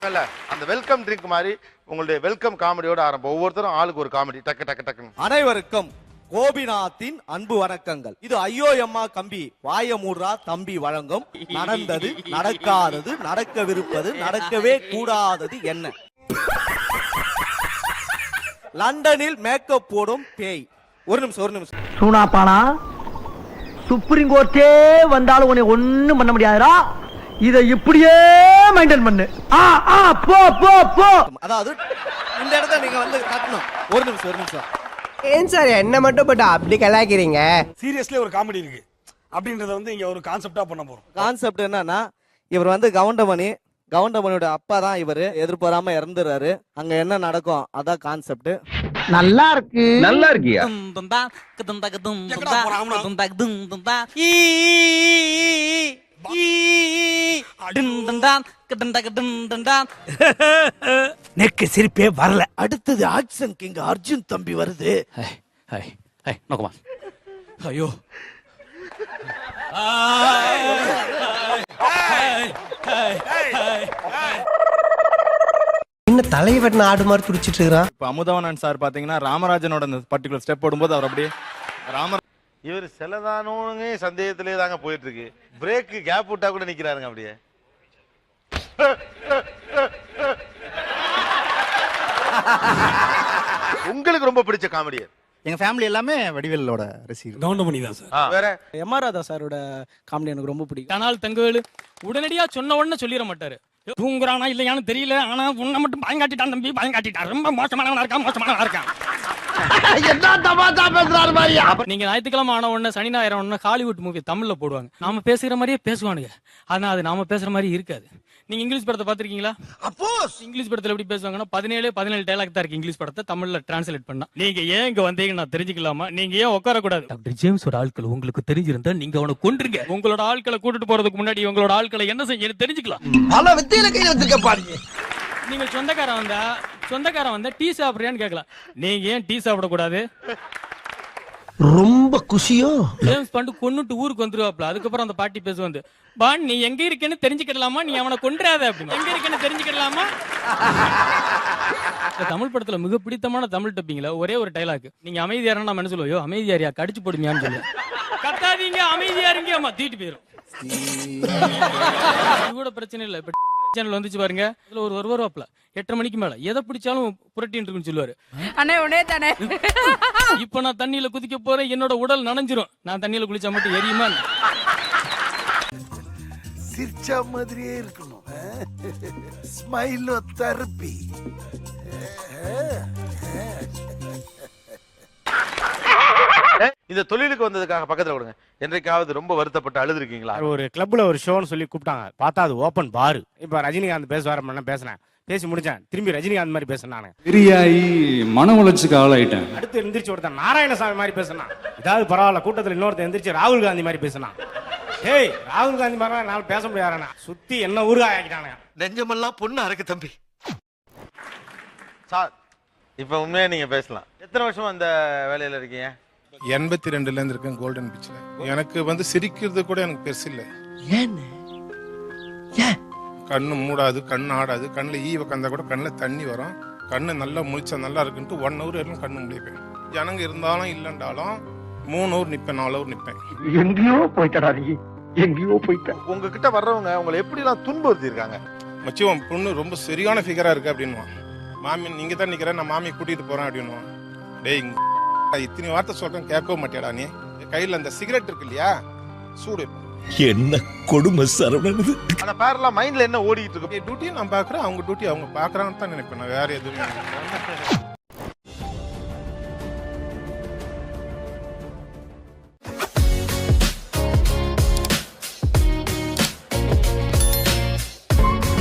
அந்த welcome drink மாதிரி உங்களுடைய வெல்கம் காமெடியோட ஆரம்பம். ஒவ்வொருத்தரும் ஆளுக்கு ஒரு காமெடி டக்கு டக்கு டக்குன்னு. அனைவருக்கும் கோபிநாத்தின் அன்பு வணக்கங்கள். இது ஐயோ அம்மா கம்பி வாய மூடுறா தம்பி வழங்கும் நடந்தது நடக்காதது நடக்கவிருப்பது நடக்கவே கூடாதது என்ன. லண்டனில் மேக்கப் போடும் பேய். ஒரு நிமிஷம் சூனாப்பானா சுப்ரீம் கோர்ட்டே வந்தாலும் உன்னை ஒண்ணும் பண்ண முடியாதுடா. இதை இப்படியே மெயின்டைன் பண்ணு. போ போ போ. அதாவது இந்த இடத்த நீங்க வந்து கட்டணும். ஒரு நிமிஷம் ஏன் சார் என்ன மட்டும் போட்டு அப்படி கலாய்க்கிறீங்க? சீரியஸ்லி ஒரு காமெடி இருக்கு அப்படின்றத வந்து இங்க ஒரு கான்செப்டா பண்ண போறோம். கான்செப்ட் என்னன்னா, இவர் வந்து கவுண்டமணியோட அப்பா தான் இவரு. எதிர்பாராம இறந்துறாரு. அங்க என்ன நடக்கும் அதான் கான்செப்ட். நல்லா இருக்கு. நல்லா இருக்கியா? நெக்கு சிரிப்பே வரல. அடுத்தது ஆக்சன் கிங் அர்ஜுன் தம்பி வருது. ஐயோ இன்னும் தலைவன் ஆடு மாதிரி துடிச்சிட்டு இருக்கிறான். இப்ப அமுதவனன் சார் பாத்தீங்கன்னா ராமராஜனோட அந்த பர்டிகுலர் ஸ்டெப் போடும்போது அவர் அப்படியே இவர் செலதானோங்க சந்தேகத்திலே தாங்க போயிட்டு இருக்கு. பிரேக்கு கேப் விட்டா கூட நிக்கிறாருங்க அப்படியே. உங்களுக்கு ரொம்ப பிடிச்ச காமெடியர்? எங்க ஃபேமிலி எல்லாமே வடிவேலோட ரசிகர். கவுண்டமணி தான் சார். வேற எம்.ஆர். ராதா சாரோட காமெடி எனக்கு ரொம்ப பிடிக்கும். ஆனால் தங்கவேலு உடனடியா சொன்ன உடனே சொல்லிட மாட்டாரு. தூங்குறானா இல்லையான்னு தெரியல, ஆனா உன்னை மட்டும் பயங்காட்டிட்டான் தம்பி, பயங்காட்டிட்டான், ரொம்ப மோசமானவனா இருக்கான். நீங்க ஞாயிற்றுக்கிழமை ஆன உடனே சனி ஞாயிறு உடனே ஹாலிவுட் மூவி தமிழ்ல போடுவாங்க. நாம பேசுற மாதிரியே பேசுவானுங்க. ஆனா அது நாம பேசுற மாதிரி இருக்காது. நீங்க இங்கிலீஷ் படத்தை பாத்திருக்கீங்களா? இங்கிலீஷ் படத்துல எப்படி பேசுவாங்கன்னா 17 டைலாக் தான் இருக்கு. இங்கிலீஷ் படத்தை தமிழ்ல டிரான்ஸ்லேட் பண்ணா. நீங்க ஏன் இங்க வந்தீங்க நான் தெரிஞ்சுக்கலாமா? நீங்க ஏன் உட்கார கூடாது? டாக்டர் ஜேம்ஸோட ஆட்கள் உங்களுக்கு தெரிஞ்சிருந்தா நீங்க அவனை கொன்றுங்க. உங்களோட ஆட்களை கூட்டிட்டு போறதுக்கு முன்னாடி உங்களோட ஆட்களை என்ன செய்ய தெரிஞ்சுக்கலாம். பல வித்தையில கையில வச்சிருக்க பாருங்க. நீங்க சொந்தக்காரன் வந்தா டீ சாப்பிடுறியான்னு கேட்கலாம். நீங்க ஏன் டீ சாப்பிடக்கூடாது? ரொம்ப குஷியோ. ஜேம்ஸ் பாண்டு கொன்னுட்டு ஊருக்கு வந்துருவாப்ல. அதுக்கப்புறம் அந்த பாட்டி பேச வந்து, பான் நீ எங்க இருக்கேன்னு தெரிஞ்சுக்கிடலாமா, நீ அவனை கொன்றாத அப்படின்னு. எங்க இருக்கேன்னு தெரிஞ்சுக்கிடலாமா? தமிழ் படத்துல மிக பிடித்தமான தமிழ் டப்பிங்ல ஒரே ஒரு டைலாக், நீங்க அமைதியாரா நம்ம என்ன சொல்லுவோம், அமைதியாரியா கடிச்சு போடுமியான்னு சொல்லு. கத்தாதீங்க அமைதியா இருங்க, அம்மா தீட்டு போயிரும். இது கூட பிரச்சனை இல்ல. இப்ப சேனல் வந்துச்சு பாருங்க, இதுல ஒரு வருவாப்ல 8:30 மணிக்கு மேல எதை பிடிச்சாலும் புரட்டின்னு இருக்குன்னு சொல்லுவாரு. இப்ப நான் தண்ணியில குதிக்க போறேன், என்னோட உடல் நனைஞ்சிரும், நான் தண்ணியில குளிச்சா மட்டும் எரியுமா? சிரிச்சா மாதிரியே இருக்கணும். ஸ்மைலோ தெரப்பி. இந்த தொழிலுக்கு வந்ததுக்காக பக்கத்துல கொடுங்க. என்றைக்காவது ரொம்ப வருத்தப்பட்டு அழுது இருக்கீங்களா? ஒரு கிளப்ல ஒரு ஷோன்னு சொல்லி கூப்பிட்டாங்க. பார்த்தா அது ஓபன் பார். இப்ப ரஜினிகாந்த் பேசுவார் பேசினேன், பேசி முடிச்சேன், திரும்பி ரஜினிகாந்த் மாதிரி பேசினானு பெரியாயி மன உளைச்சுக்கு ஆளாயிட்டேன். அடுத்து எந்திரிச்சு ஒருத்தன் நாராயணசாமி மாதிரி பேசினான். இதாவது பரவாயில்ல, கூட்டத்தில் இன்னொருத்தன் எந்திரிச்சு ராகுல் காந்தி மாதிரி பேசினான். ஏய் ராகுல் காந்தி மாதிரி நான் பேச முடியாதுண்ணா, சுத்தி என்ன ஊருகா ஆக்கிட்டானே. நெஞ்சமெல்லாம் பொண்ணு அறக்கு தம்பி. சார் இப்ப உண்மையா நீங்க பேசலாம். எத்தனை வருஷம் அந்த வேலையில இருக்கீங்க? 82ல இருந்து இருக்கேன் கோல்டன் பீச்ல. எனக்கு வந்து சிரிக்கிறது கூட எனக்கு பெருசு இல்ல. கண்ணு மூடாது, கண்ணு ஆடாது, கண்ணுல ஈ உக்காந்தா கூட கண்ணுல தண்ணி வரும். கண்ணு நல்லா முழிச்சா நல்லா இருக்குன்ட்டு 1 hour எல்லாம் கண்ணு முடிப்பேன். ஜனங்க இருந்தாலும் இல்லைன்றாலும் 3 hour நிப்பேன், 4 hour நிப்பேன். எங்கேயோ போயிட்டடா நீ, எங்கேயோ போயிட்ட. உங்ககிட்ட வர்றவங்க உங்களை எப்படி எல்லாம் துன்புறுத்தி இருக்காங்க? மச்சி உன் பொண்ணு ரொம்ப சரியான ஃபிகரா இருக்கு அப்படின்னுவான். மாமி நீங்க தான் நிக்கிறேன், நான் மாமி கூட்டிட்டு போறேன் அப்படின்னுவான். டேய் இத்தனை வார்த்தை சொல்றேன் கேட்கவும் மாட்டியாடா நீ? கையில அந்த சிகரெட் இருக்கு இல்லையா, சூடு. என்ன கொடுமை சரவணன். ஆனா பேரெல்லாம் மைண்ட்ல என்ன ஓடிட்டு இருக்கு? டியூட்டியை நான் பாக்குறேன், அவங்க டியூட்டி அவங்க பாக்குறாங்கன்னு தான் நினைப்பேன். நான் வேற எதுவும்